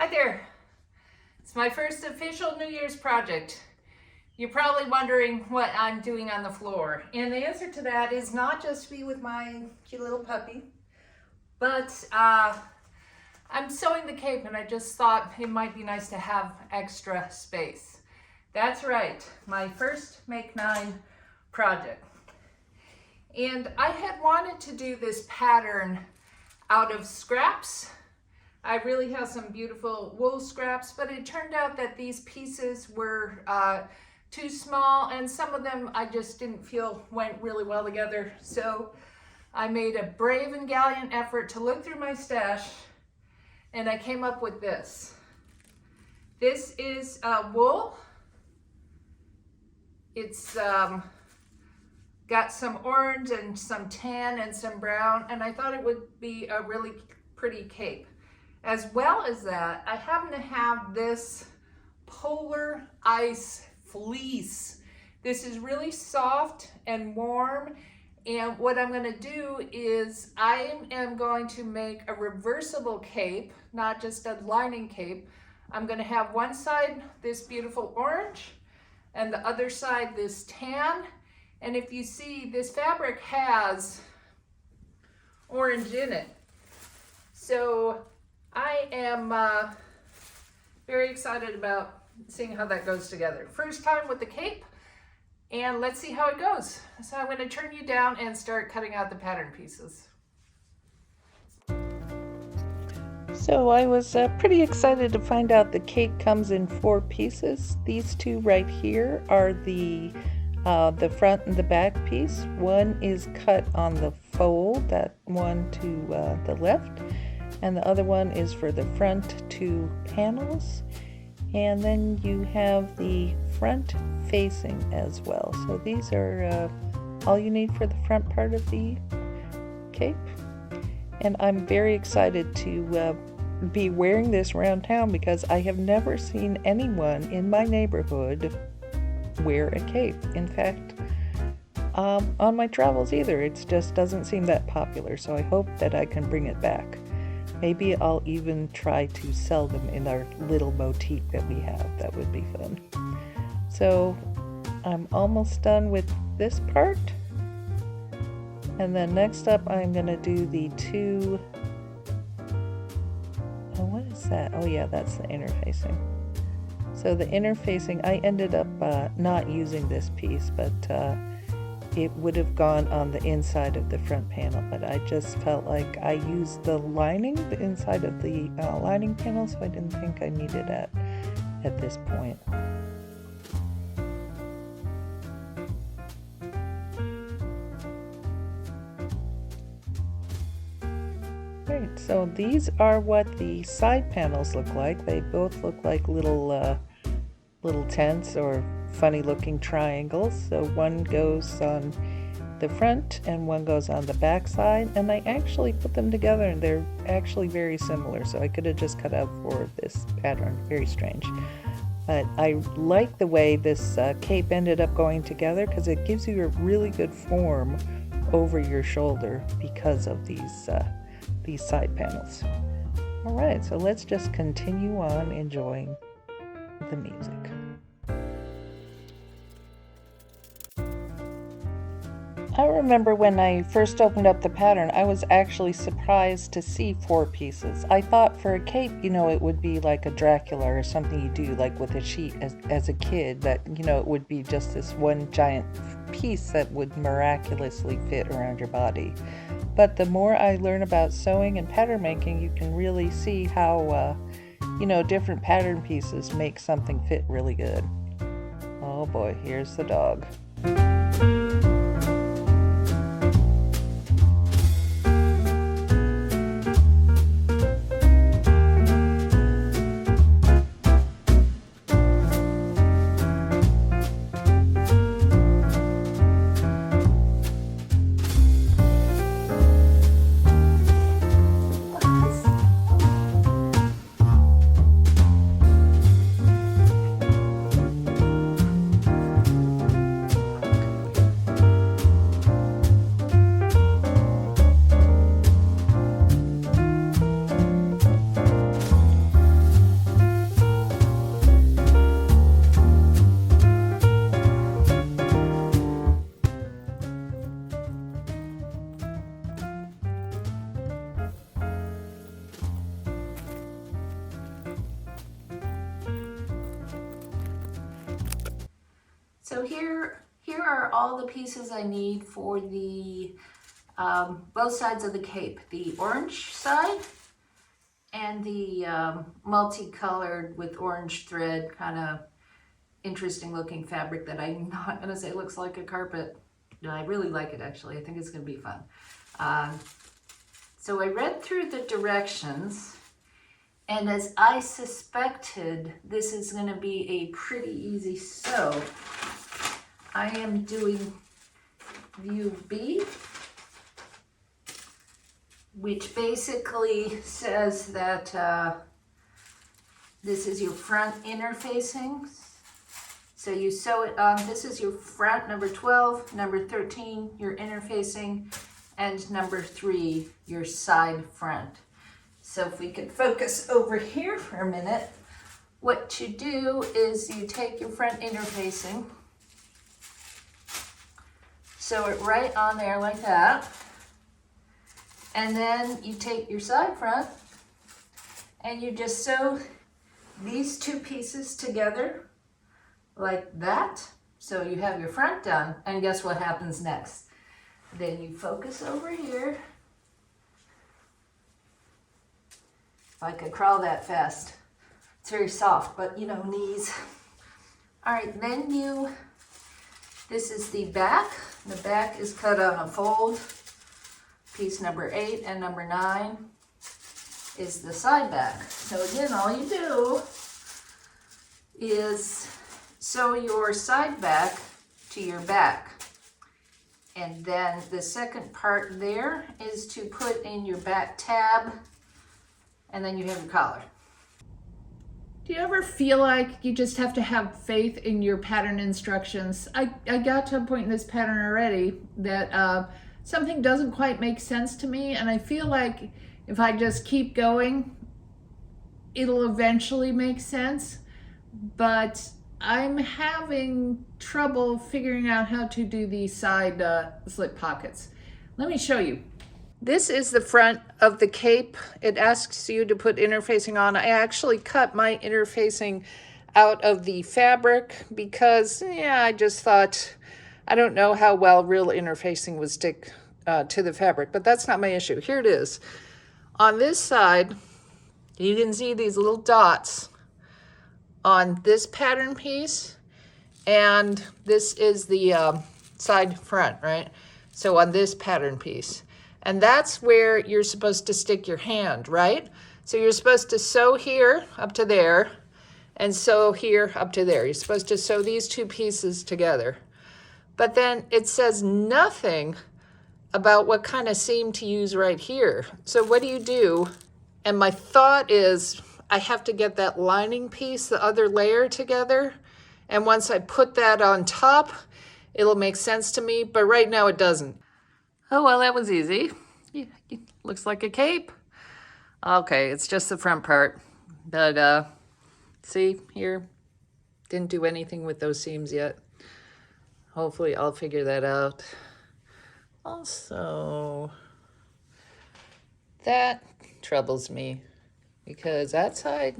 Hi there. It's my first official New Year's project. You're probably wondering what I'm doing on the floor. And the answer to that is not just to be with my cute little puppy, but I'm sewing the cape and I just thought it might be nice to have extra space. That's right, my first Make 9 project. And I had wanted to do this pattern out of scraps. I really have some beautiful wool scraps, but it turned out that these pieces were too small, and some of them I just didn't feel went really well together. So I made a brave and gallant effort to look through my stash, and I came up with this. This is wool. It's got some orange and some tan and some brown, and I thought it would be a really pretty cape. As well as that, I happen to have this polar ice fleece. This is really soft and warm, and what I'm going to do is I am going to make a reversible cape, not just a lining cape. I'm going to have one side this beautiful orange and the other side this tan. And if you see, this fabric has orange in it. So I am very excited about seeing how that goes together. First time with the cape, and let's see how it goes. So I'm going to turn you down and start cutting out the pattern pieces. So I was pretty excited to find out the cape comes in 4 pieces. These two right here are the front and the back piece. One is cut on the fold, that one to the left, and the other one is for the front 2 panels. And then you have the front facing as well. So these are all you need for the front part of the cape. And I'm very excited to be wearing this around town because I have never seen anyone in my neighborhood wear a cape. In fact, on my travels either. It just doesn't seem that popular. So I hope that I can bring it back. Maybe I'll even try to sell them in our little boutique that we have. That would be fun. So I'm almost done with this part. And then next up I'm going to do the 2... Oh, what is that? Oh yeah, that's the interfacing. So the interfacing, I ended up not using this piece, but it would have gone on the inside of the front panel, but I just felt like I used the lining, the inside of the lining panel, so I didn't think I needed it at this point. Right, so these are what the side panels look like. They both look like little tents or funny looking triangles. So one goes on the front and one goes on the back side, and I actually put them together and they're actually very similar, so I could have just cut out for this pattern. Very strange, but I like the way this cape ended up going together because it gives you a really good form over your shoulder because of these side panels. Alright, so let's just continue on enjoying the music. I remember when I first opened up the pattern, I was actually surprised to see 4 pieces. I thought for a cape, you know, it would be like a Dracula or something you do like with a sheet as a kid, that, you know, it would be just this one giant piece that would miraculously fit around your body. But the more I learn about sewing and pattern making, you can really see how, you know, different pattern pieces make something fit really good. Oh boy, here's the dog. So here are all the pieces I need for the both sides of the cape, the orange side and the multicolored with orange thread, kind of interesting looking fabric that I'm not gonna say looks like a carpet. No, I really like it actually. I think it's gonna be fun. So I read through the directions, and as I suspected, this is gonna be a pretty easy sew. I am doing view B, which basically says that this is your front inner facings. So you sew it on, this is your front, number 12, number 13, your inner facing, and number 3, your side front. So if we could focus over here for a minute, what you do is you take your front inner facing, sew it right on there like that. And then you take your side front and you just sew these two pieces together like that. So you have your front done, and guess what happens next? Then you focus over here. If I could crawl that fast. It's very soft, but you know, knees. All right, then this is the back. The back is cut on a fold. Piece number 8 and number 9 is the side back. So again, all you do is sew your side back to your back. And then the second part there is to put in your back tab, and then you have your collar. Do you ever feel like you just have to have faith in your pattern instructions? I got to a point in this pattern already that something doesn't quite make sense to me, and I feel like if I just keep going, it'll eventually make sense. But I'm having trouble figuring out how to do the side slip pockets. Let me show you. This is the front of the cape. It asks you to put interfacing on. I actually cut my interfacing out of the fabric because, yeah, I just thought, I don't know how well real interfacing would stick to the fabric, but that's not my issue. Here it is. On this side, you can see these little dots on this pattern piece, and this is the side front, right? So on this pattern piece. And that's where you're supposed to stick your hand, right? So you're supposed to sew here up to there and sew here up to there. You're supposed to sew these two pieces together. But then it says nothing about what kind of seam to use right here. So what do you do? And my thought is I have to get that lining piece, the other layer together. And once I put that on top, it'll make sense to me, but right now it doesn't. Oh, well, that was easy. Looks like a cape. Okay, it's just the front part. But see here, didn't do anything with those seams yet. Hopefully I'll figure that out. Also, that troubles me because that side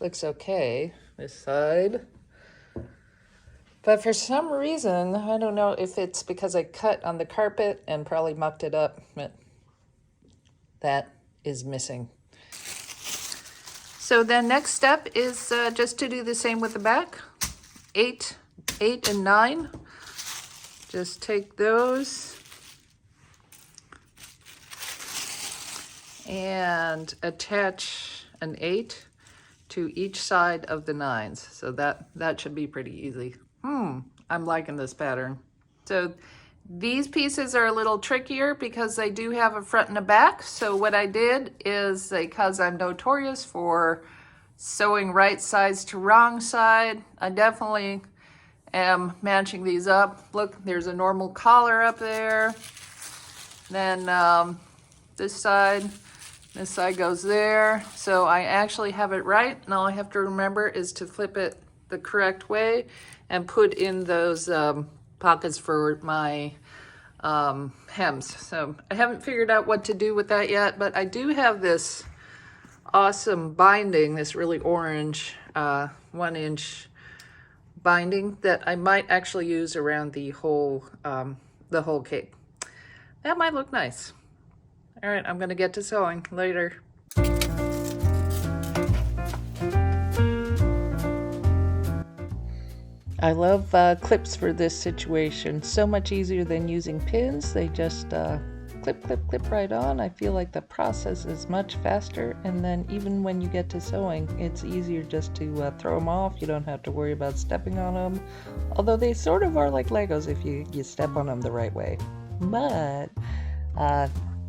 looks okay, this side. But for some reason, I don't know if it's because I cut on the carpet and probably mucked it up, but that is missing. So then next step is just to do the same with the back. 8 and 9. Just take those and attach an 8 to each side of the 9s. So that should be pretty easy. I'm liking this pattern. So these pieces are a little trickier because they do have a front and a back. So what I did is, because I'm notorious for sewing right sides to wrong side, I definitely am matching these up. Look, there's a normal collar up there. Then this side goes there. So I actually have it right, and all I have to remember is to flip it the correct way and put in those pockets for my hems. So I haven't figured out what to do with that yet, but I do have this awesome binding, this really orange 1-inch binding that I might actually use around the whole cape. That might look nice. All right, I'm gonna get to sewing later. I love clips for this situation. So much easier than using pins. They just clip, clip, clip right on. I feel like the process is much faster, and then even when you get to sewing, it's easier just to throw them off. You don't have to worry about stepping on them, although they sort of are like Legos if you step on them the right way. But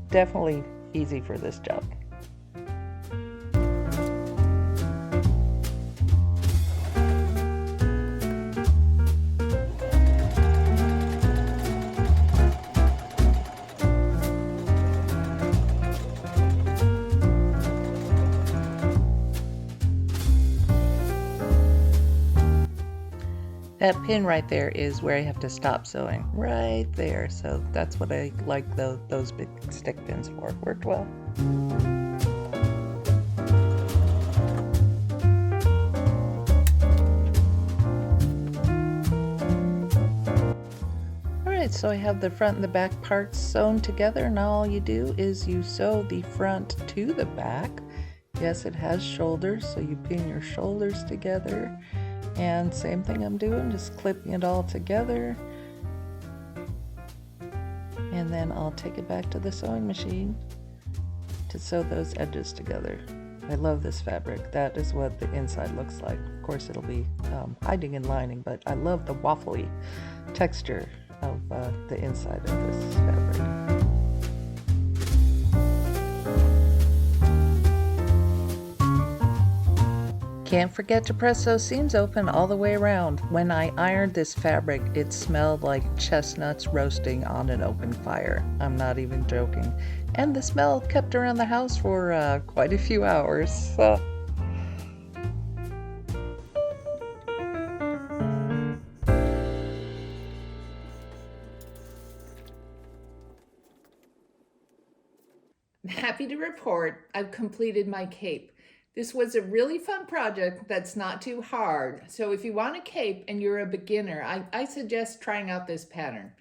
definitely easy for this job. That pin right there is where I have to stop sewing, right there. So that's what I like those big stick pins for. Worked well. Alright, so I have the front and the back parts sewn together. Now all you do is you sew the front to the back. Yes, it has shoulders, so you pin your shoulders together. And same thing I'm doing, just clipping it all together. And then I'll take it back to the sewing machine to sew those edges together. I love this fabric. That is what the inside looks like. Of course, it'll be hiding in lining, but I love the waffly texture of the inside of this fabric. Can't forget to press those seams open all the way around. When I ironed this fabric, it smelled like chestnuts roasting on an open fire. I'm not even joking. And the smell kept around the house for quite a few hours. So. I'm happy to report I've completed my cape. This was a really fun project that's not too hard. So if you want a cape and you're a beginner, I suggest trying out this pattern.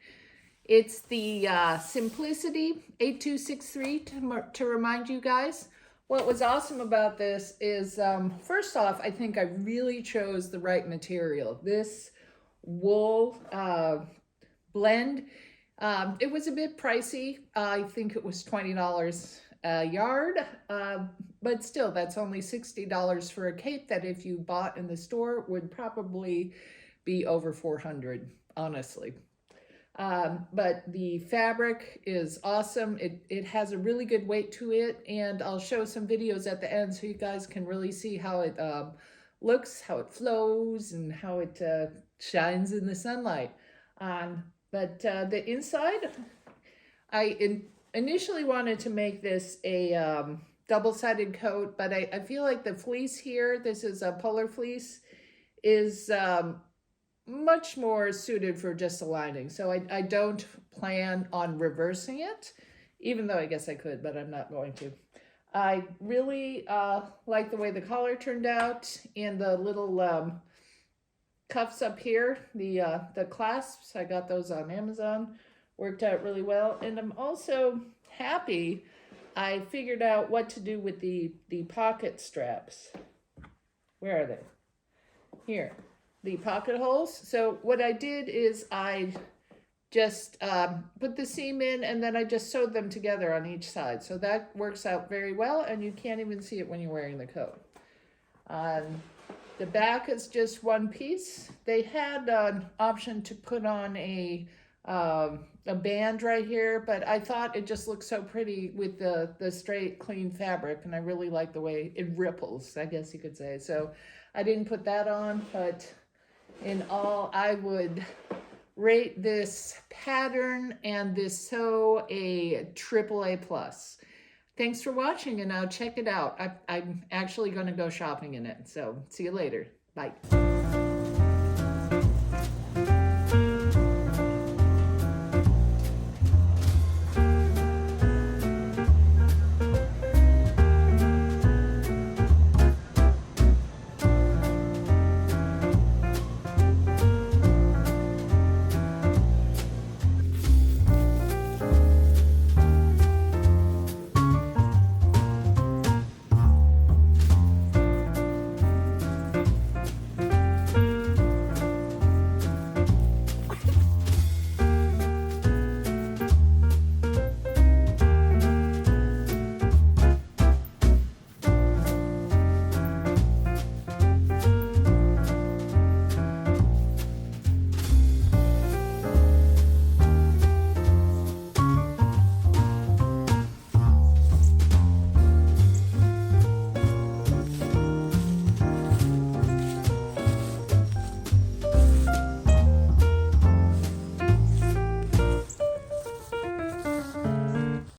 It's the Simplicity 8263 to remind you guys. What was awesome about this is, first off, I think I really chose the right material. This wool blend, it was a bit pricey. I think it was $20 a yard, but still that's only $60 for a cape that if you bought in the store would probably be over $400, honestly. But the fabric is awesome. It has a really good weight to it, and I'll show some videos at the end so you guys can really see how it looks, how it flows, and how it shines in the sunlight. But the inside, I initially wanted to make this a double-sided coat, but I feel like the fleece here, this is a polar fleece, is much more suited for just a lining. So I don't plan on reversing it, even though I guess I could, but I'm not going to. I really like the way the collar turned out, and the little cuffs up here, the clasps, I got those on Amazon, worked out really well. And I'm also happy I figured out what to do with the pocket straps. Where are they? Here, the pocket holes. So what I did is I just put the seam in, and then I just sewed them together on each side. So that works out very well, and you can't even see it when you're wearing the coat. The back is just one piece. They had an option to put on a band right here, but I thought it just looked so pretty with the straight, clean fabric, and I really like the way it ripples, I guess you could say. So I didn't put that on, but in all, I would rate this pattern and this sew a AAA+. Thanks for watching, and now check it out. I'm actually going to go shopping in it. So see you later. Bye.